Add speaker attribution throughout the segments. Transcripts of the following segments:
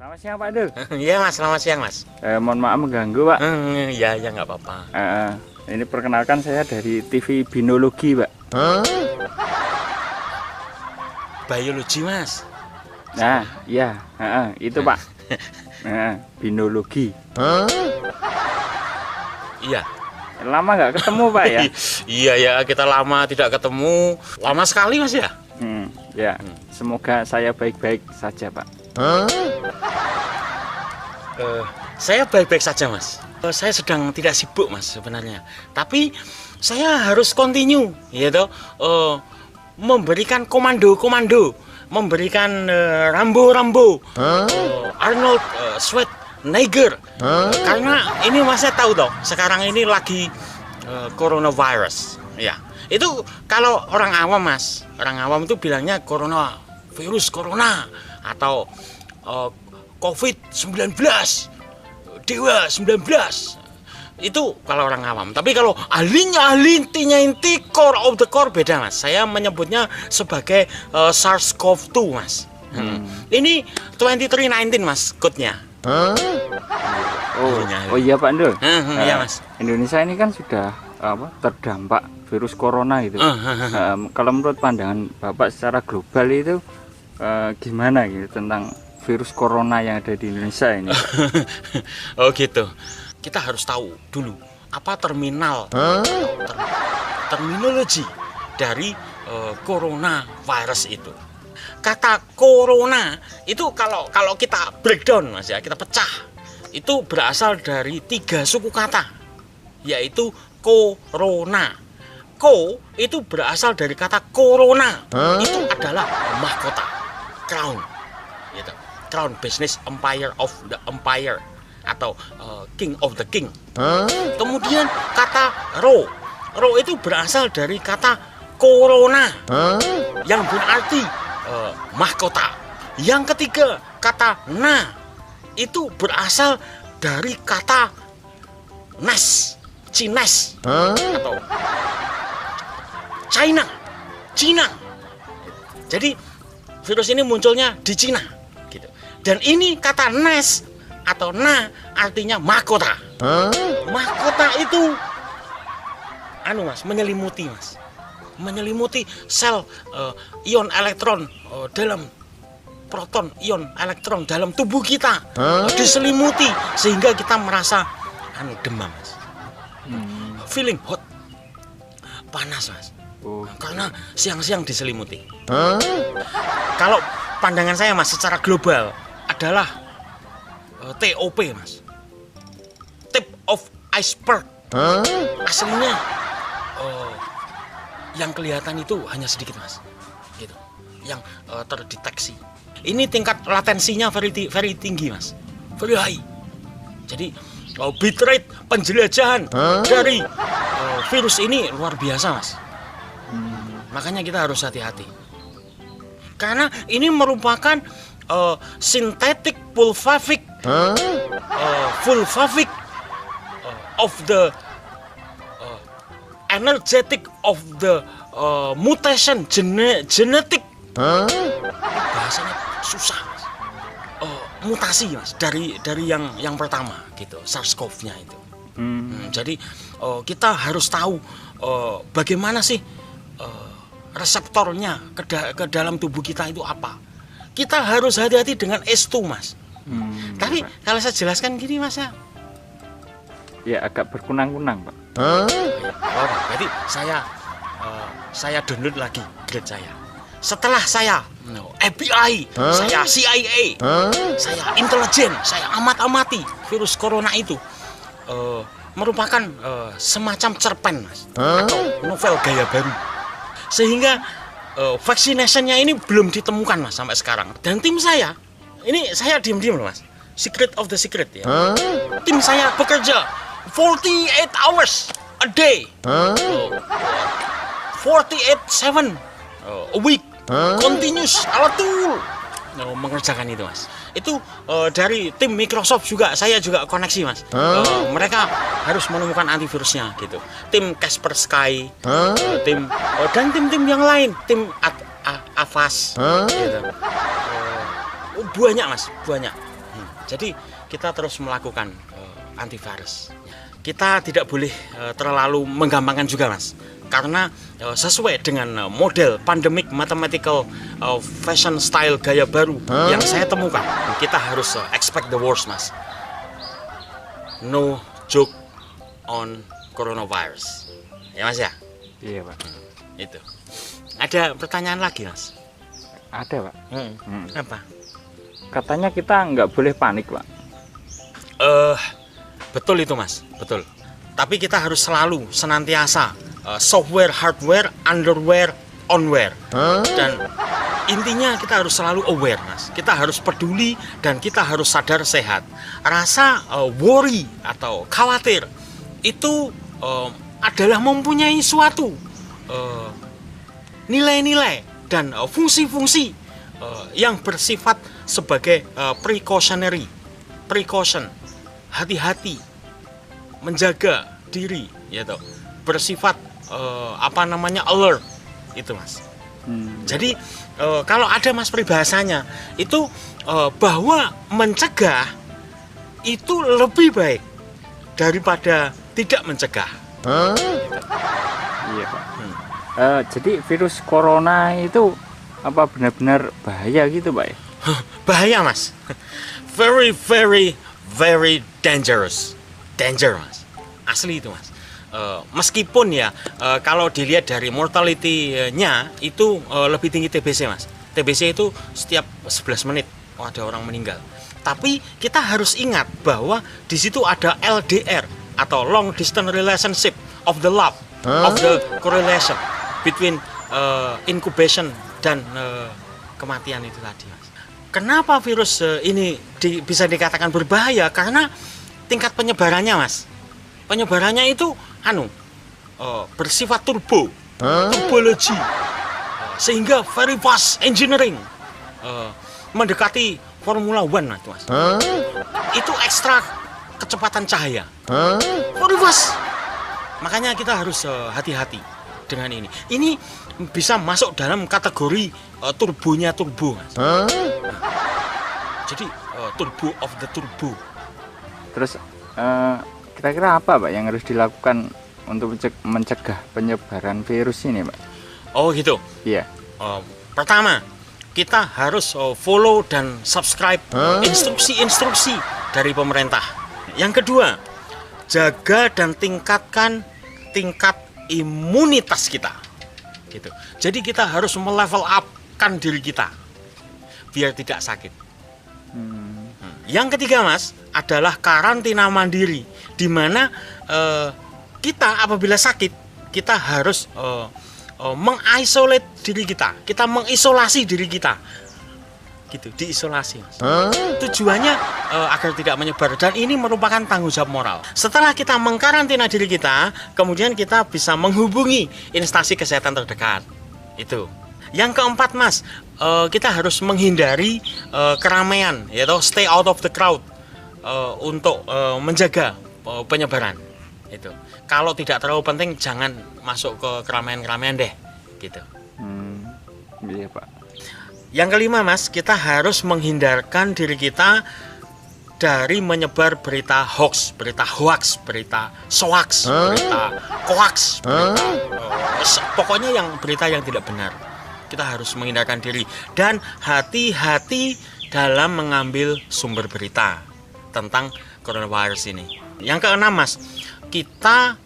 Speaker 1: Selamat siang Pak Dul.
Speaker 2: Iya Mas, selamat siang Mas.
Speaker 1: Mohon maaf mengganggu Pak.
Speaker 2: Ya nggak apa-apa.
Speaker 1: Ini perkenalkan saya dari TV Binologi Pak.
Speaker 2: Biologi Mas.
Speaker 1: Nah, iya, itu Pak. Binologi.
Speaker 2: Iya.
Speaker 1: Lama nggak ketemu Pak ya?
Speaker 2: Iya ya, kita lama tidak ketemu. Lama sekali Mas ya.
Speaker 1: Ya, semoga saya baik-baik saja Pak.
Speaker 2: Saya baik-baik saja Mas. Saya sedang tidak sibuk Mas sebenarnya. Tapi saya harus continue, yaitu memberikan komando, memberikan Rambo, Arnold Schwarzenegger. Karena ini Mas saya tahu toh, sekarang ini lagi coronavirus. Ya, itu kalau orang awam Mas, orang awam itu bilangnya virus corona atau COVID-19, Dewa 19. Itu kalau orang awam. Tapi kalau ahli inti core of the core beda Mas. Saya menyebutnya sebagai SARS-CoV-2 Mas. Ini 2319 Mas kodnya.
Speaker 1: Oh iya Pak Dul.
Speaker 2: Iya Mas.
Speaker 1: Indonesia ini kan sudah terdampak virus corona itu. Kalau menurut pandangan Bapak secara global itu gimana gitu tentang virus corona yang ada di Indonesia ini?
Speaker 2: Oh gitu. Kita harus tahu dulu apa terminologi dari coronavirus itu. Kata corona itu kalau kita breakdown Mas ya, kita pecah, itu berasal dari 3 suku kata, yaitu corona. Co itu berasal dari kata corona, itu adalah mahkota, crown, gitu. Crown, business empire of the empire, atau king of the king. Kemudian kata ro itu berasal dari kata corona, yang berarti mahkota. Yang ketiga kata na itu berasal dari kata nes, Cines, atau Cina. Jadi virus ini munculnya di Cina gitu. Dan ini kata nes atau na artinya mahkota. Mahkota itu Mas, menyelimuti sel ion elektron dalam proton ion elektron dalam tubuh kita, diselimuti sehingga kita merasa demam Mas. Feeling hot, panas Mas. Karena siang-siang diselimuti. Kalau pandangan saya Mas secara global adalah TOP Mas, tip of iceberg. Aslinya yang kelihatan itu hanya sedikit Mas, gitu, yang terdeteksi. Ini tingkat latensinya very tinggi Mas, very high. Jadi bitrate penjelajahan dari virus ini luar biasa Mas. Makanya kita harus hati-hati, karena ini merupakan synthetic pulvavic of the energetic of the mutation genetic. Bahasanya susah Mas. Mutasi Mas dari yang pertama gitu, SARS-CoV-nya itu. Jadi kita harus tahu bagaimana sih reseptornya ke dalam tubuh kita itu apa. Kita harus hati-hati dengan S2 Mas. Tapi kalau saya jelaskan gini Mas ya
Speaker 1: agak berkunang-kunang Pak.
Speaker 2: Jadi saya download lagi grade saya. Setelah saya FBI, saya CIA, saya intelijen, saya amati virus corona itu merupakan semacam cerpen Mas, atau novel gaya baru. Sehingga vaccination-nya ini belum ditemukan Mas sampai sekarang. Dan tim saya, ini saya diam-diam loh Mas, secret of the secret ya. Tim saya bekerja 48 hours a day, 48/7 a week, continuous alatul mengerjakan itu Mas. Itu dari tim Microsoft juga, saya juga koneksi Mas. Mereka harus menemukan antivirusnya gitu. Tim Kaspersky, dan tim-tim yang lain, tim Avast gitu. Banyak Mas, banyak. Jadi kita terus melakukan antivirus. Kita tidak boleh terlalu menggampangkan juga, Mas, karena sesuai dengan model pandemic mathematical fashion style gaya baru yang saya temukan, kita harus expect the worst, Mas. No joke on coronavirus, ya Mas ya.
Speaker 1: Iya Pak.
Speaker 2: Itu. Ada pertanyaan lagi, Mas?
Speaker 1: Ada Pak.
Speaker 2: Apa?
Speaker 1: Katanya kita nggak boleh panik Pak.
Speaker 2: Betul itu, Mas, betul. Tapi kita harus selalu senantiasa software, hardware, underwear, onwear. Dan intinya kita harus selalu aware, Mas. Kita harus peduli dan kita harus sadar sehat. Rasa worry atau khawatir itu adalah mempunyai suatu nilai-nilai dan fungsi-fungsi yang bersifat sebagai precaution, hati-hati, menjaga diri, gitu. Bersifat alert, itu Mas. Jadi kalau ada Mas peribahasanya itu bahwa mencegah itu lebih baik daripada tidak mencegah.
Speaker 1: Iya Pak. Jadi virus corona itu apa benar-benar bahaya gitu Pak ya?
Speaker 2: Bahaya Mas. Very very very dangerous. Danger Mas. Asli itu Mas. Meskipun ya kalau dilihat dari mortality-nya itu lebih tinggi TBC Mas. TBC itu setiap 11 menit ada orang meninggal. Tapi kita harus ingat bahwa di situ ada LDR atau long distance relationship of the love, of the correlation between incubation dan kematian itu tadi Mas. Kenapa virus ini bisa dikatakan berbahaya? Karena tingkat penyebarannya Mas. Penyebarannya itu bersifat turbologi, sehingga very fast engineering, mendekati Formula One itu Mas. Itu ekstra kecepatan cahaya, very fast. Makanya kita harus hati-hati dengan ini. Ini bisa masuk dalam kategori turbonya turbo Mas. Jadi turbo of the turbo.
Speaker 1: Terus kira-kira apa Pak yang harus dilakukan untuk mencegah penyebaran virus ini Pak?
Speaker 2: Oh gitu.
Speaker 1: Iya.
Speaker 2: Pertama, kita harus follow dan subscribe instruksi-instruksi dari pemerintah. Yang kedua, jaga dan tingkatkan tingkat imunitas kita. Gitu. Jadi kita harus melevel up-kan diri kita biar tidak sakit. Yang ketiga Mas adalah karantina mandiri, di mana kita apabila sakit kita harus mengisolate diri kita, mengisolasi diri kita, gitu, diisolasi Mas. Tujuannya agar tidak menyebar dan ini merupakan tanggung jawab moral. Setelah kita mengkarantina diri kita, kemudian kita bisa menghubungi instansi kesehatan terdekat. Itu. Yang keempat Mas, kita harus menghindari keramaian, yaitu stay out of the crowd untuk menjaga penyebaran. Itu. Kalau tidak terlalu penting jangan masuk ke keramaian-keramaian deh, gitu.
Speaker 1: Iya Pak.
Speaker 2: Yang kelima Mas, kita harus menghindarkan diri kita dari menyebar berita hoax, berita soaks, berita koaks, pokoknya yang berita yang tidak benar. Kita harus menghindarkan diri dan hati-hati dalam mengambil sumber berita tentang coronavirus ini. Yang keenam Mas, kita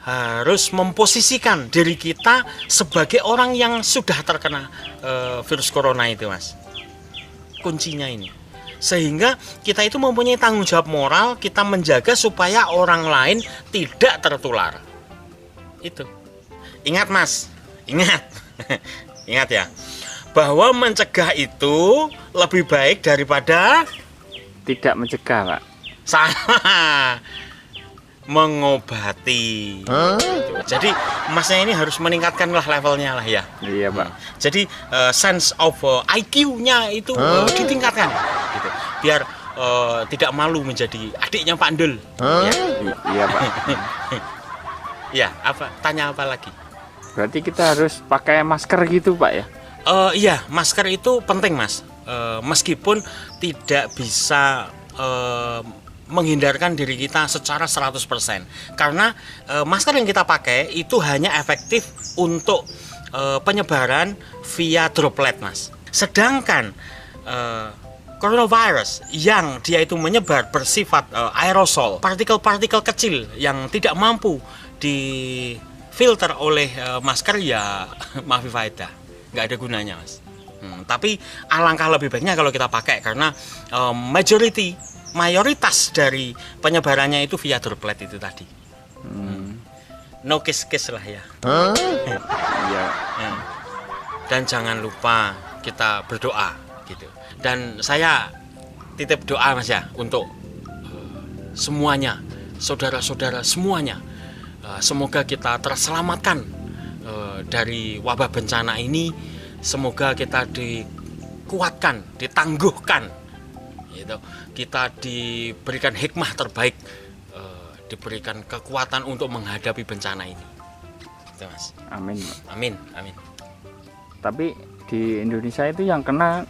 Speaker 2: harus memposisikan diri kita sebagai orang yang sudah terkena virus corona itu Mas. Kuncinya ini. Sehingga kita itu mempunyai tanggung jawab moral, kita menjaga supaya orang lain tidak tertular. Itu. Ingat Mas, ingat. Ingat ya, bahwa mencegah itu lebih baik daripada
Speaker 1: tidak mencegah Pak.
Speaker 2: Salah. Mengobati. Jadi Masnya ini harus meningkatkanlah levelnya lah ya.
Speaker 1: Iya Pak.
Speaker 2: Jadi sense of IQ-nya itu ditingkatkan gitu. Biar tidak malu menjadi adiknya Pak Ndul. Ya.
Speaker 1: Iya Pak.
Speaker 2: Ya, tanya apa lagi?
Speaker 1: Berarti kita harus pakai masker gitu Pak ya?
Speaker 2: Iya, masker itu penting Mas. Meskipun tidak bisa menghindarkan diri kita secara 100%. Karena masker yang kita pakai itu hanya efektif untuk penyebaran via droplet, Mas. Sedangkan coronavirus yang dia itu menyebar bersifat aerosol, partikel-partikel kecil yang tidak mampu difilter oleh masker, ya maaf faedah, nggak ada gunanya, Mas. Tapi alangkah lebih baiknya kalau kita pakai, karena mayoritas dari penyebarannya itu via droplet itu tadi. No kiss-kiss lah ya.
Speaker 1: Iya.
Speaker 2: Dan jangan lupa kita berdoa gitu. Dan saya titip doa, Mas ya, untuk semuanya, saudara-saudara semuanya. Semoga kita terselamatkan dari wabah bencana ini. Semoga kita dikuatkan, ditangguhkan, gitu. Kita diberikan hikmah terbaik, diberikan kekuatan untuk menghadapi bencana ini. Gitu, Mas.
Speaker 1: Amin.
Speaker 2: Amin, amin.
Speaker 1: Tapi di Indonesia itu yang kena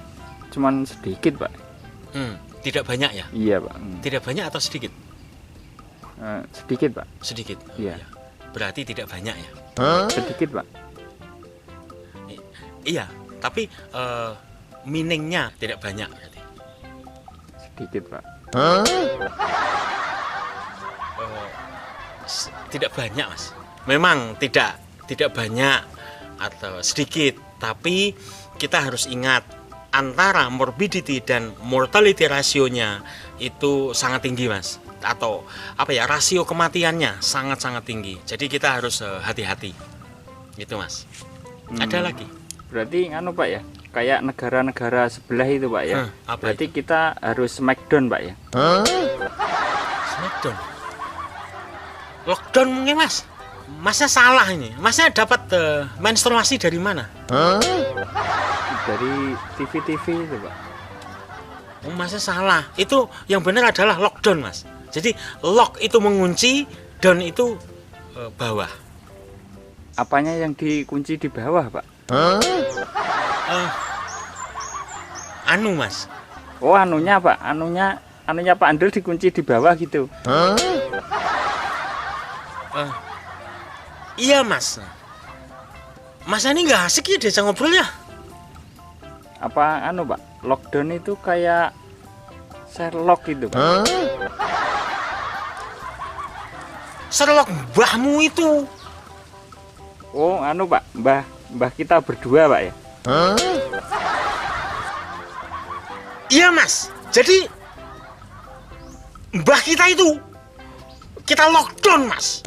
Speaker 1: cuman sedikit, Pak.
Speaker 2: Tidak banyak ya?
Speaker 1: Iya, Pak.
Speaker 2: Tidak banyak atau sedikit?
Speaker 1: Sedikit, Pak.
Speaker 2: Sedikit.
Speaker 1: Iya.
Speaker 2: Berarti tidak banyak ya?
Speaker 1: Sedikit, Pak.
Speaker 2: Iya, tapi meaningnya tidak banyak berarti.
Speaker 1: Sedikit, Pak.
Speaker 2: Tidak banyak, Mas. Memang tidak banyak atau sedikit, tapi kita harus ingat antara morbidity dan mortality rasionya itu sangat tinggi, Mas. Atau rasio kematiannya sangat-sangat tinggi. Jadi kita harus hati-hati. Gitu, Mas. Ada lagi?
Speaker 1: Berarti Pak ya, kayak negara-negara sebelah itu, Pak ya. Berarti
Speaker 2: itu?
Speaker 1: kita harus smackdown, Pak ya.
Speaker 2: Smackdown. Lockdown mungkin, Mas. Masnya salah ini. Masnya dapat menstruasi dari mana?
Speaker 1: Dari TV-TV itu, Pak.
Speaker 2: Masnya salah. Itu yang benar adalah lockdown, Mas. Jadi lock itu mengunci, down itu bawah.
Speaker 1: Apanya yang dikunci di bawah, Pak?
Speaker 2: Mas.
Speaker 1: Oh, anunya, Pak. Anunya Pak Andel dikunci di bawah gitu.
Speaker 2: Iya, Mas. Mas ini nggak asik ya diajak ngobrol ya?
Speaker 1: Apa Pak? Lockdown itu kayak Sherlock gitu, Pak.
Speaker 2: Sherlock mbahmu itu.
Speaker 1: Oh, Pak. Mbah kita berdua, Pak ya.
Speaker 2: Iya, Mas. Jadi mbah kita itu kita lockdown, Mas.